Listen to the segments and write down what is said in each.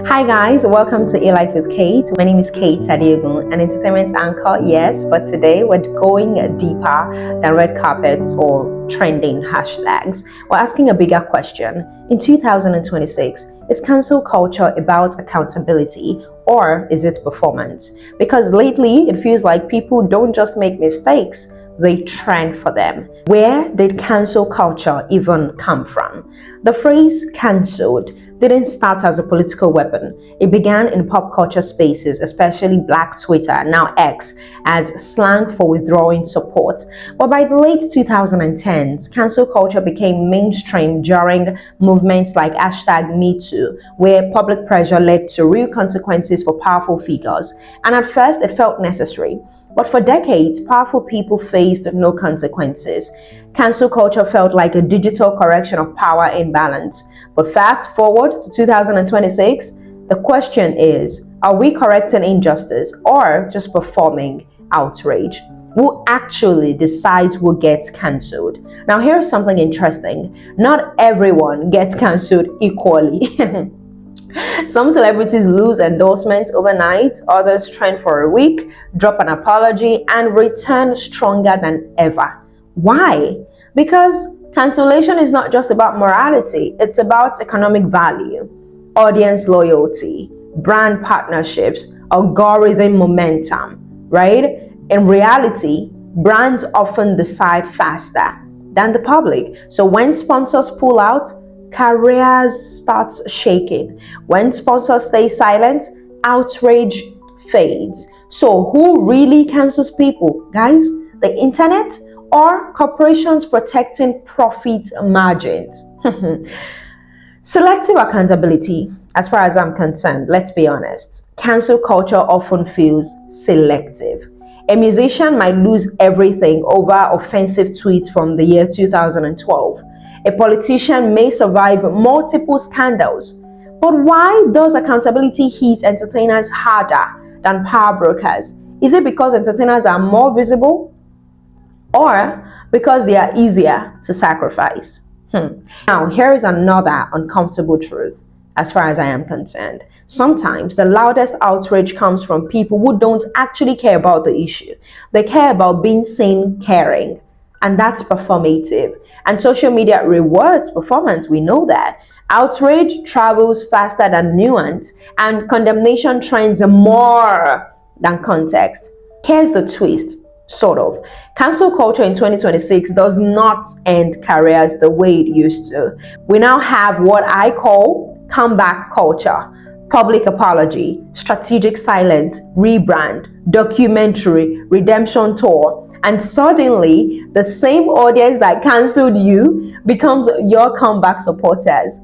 Hi guys, welcome to A Life with Kate. My name is Kate Adiogun, an entertainment anchor, yes, but today we're going deeper than red carpets or trending hashtags. We're asking a bigger question. In 2026, is cancel culture about accountability or is it performance? Because lately it feels like people don't just make mistakes, they trend for them. Where did cancel culture even come from? The phrase cancelled didn't start as a political weapon. It began in pop culture spaces, especially Black Twitter, now X, as slang for withdrawing support. But by the late 2010s, cancel culture became mainstream during movements like #MeToo, where public pressure led to real consequences for powerful figures. And at first, it felt necessary. But for decades, powerful people faced no consequences. Cancel culture felt like a digital correction of power imbalance. But fast forward to 2026, the question is, are we correcting injustice or just performing outrage? Who actually decides who gets cancelled? Now, here's something interesting. Not everyone gets cancelled equally. Some celebrities lose endorsements overnight, others trend for a week, drop an apology, and return stronger than ever. Why? Because cancellation is not just about morality, it's about economic value, audience loyalty, brand partnerships, algorithm momentum, right? In reality, brands often decide faster than the public. So when sponsors pull out, careers starts shaking. When sponsors stay silent, outrage fades. So who really cancels people, guys? The internet or corporations protecting profit margins? Selective accountability, as far as I'm concerned, let's be honest, cancel culture often feels selective. A musician might lose everything over offensive tweets from the year 2012. A politician may survive multiple scandals. But why does accountability hit entertainers harder than power brokers? Is it because entertainers are more visible? Or because they are easier to sacrifice? Now, here is another uncomfortable truth as far as I am concerned. Sometimes the loudest outrage comes from people who don't actually care about the issue. They care about being seen caring, and that's performative. And social media rewards performance, we know that. Outrage travels faster than nuance, and condemnation trends more than context. Here's the twist, sort of. Cancel culture in 2026 does not end careers the way it used to. We now have what I call comeback culture. Public apology, strategic silence, rebrand, documentary, redemption tour. And suddenly, the same audience that cancelled you becomes your comeback supporters.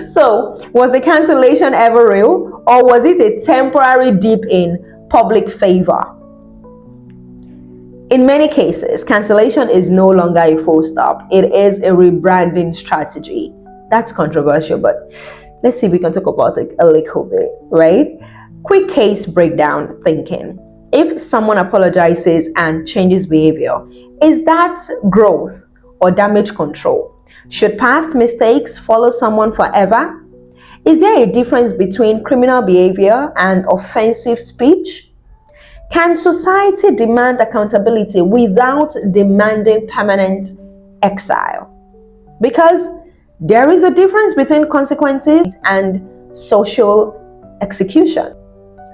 So, was the cancellation ever real? Or was it a temporary dip in public favor? In many cases, cancellation is no longer a full stop. It is a rebranding strategy. That's controversial, but let's see if we can talk about it a little bit, right? Quick case breakdown thinking. If someone apologizes and changes behavior, is that growth or damage control? Should past mistakes follow someone forever? Is there a difference between criminal behavior and offensive speech? Can society demand accountability without demanding permanent exile? Because there is a difference between consequences and social execution.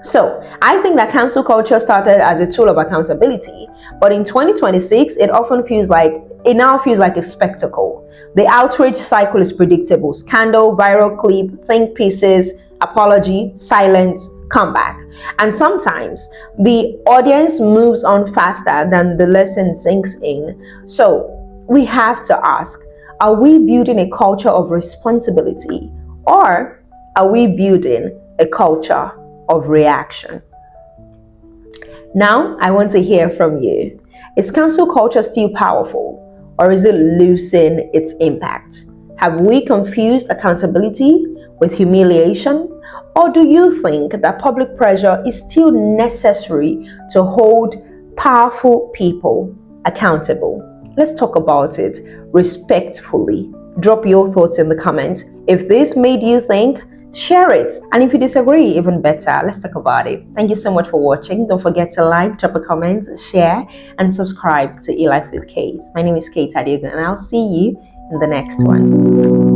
So, I think that cancel culture started as a tool of accountability, but in 2026, it now feels like a spectacle. The outrage cycle is predictable: scandal, viral clip, think pieces, apology, silence, comeback. And sometimes the audience moves on faster than the lesson sinks in. So, we have to ask, are we building a culture of responsibility or are we building a culture of reaction? Now, I want to hear from you. Is cancel culture still powerful or is it losing its impact? Have we confused accountability with humiliation? Or do you think that public pressure is still necessary to hold powerful people accountable? Let's talk about it respectfully. Drop your thoughts in the comments. If this made you think, share it. And if you disagree, even better, let's talk about it. Thank you so much for watching. Don't forget to like, drop a comment, share, and subscribe to E Life with Kate. My name is Kate Adiogun, and I'll see you in the next one.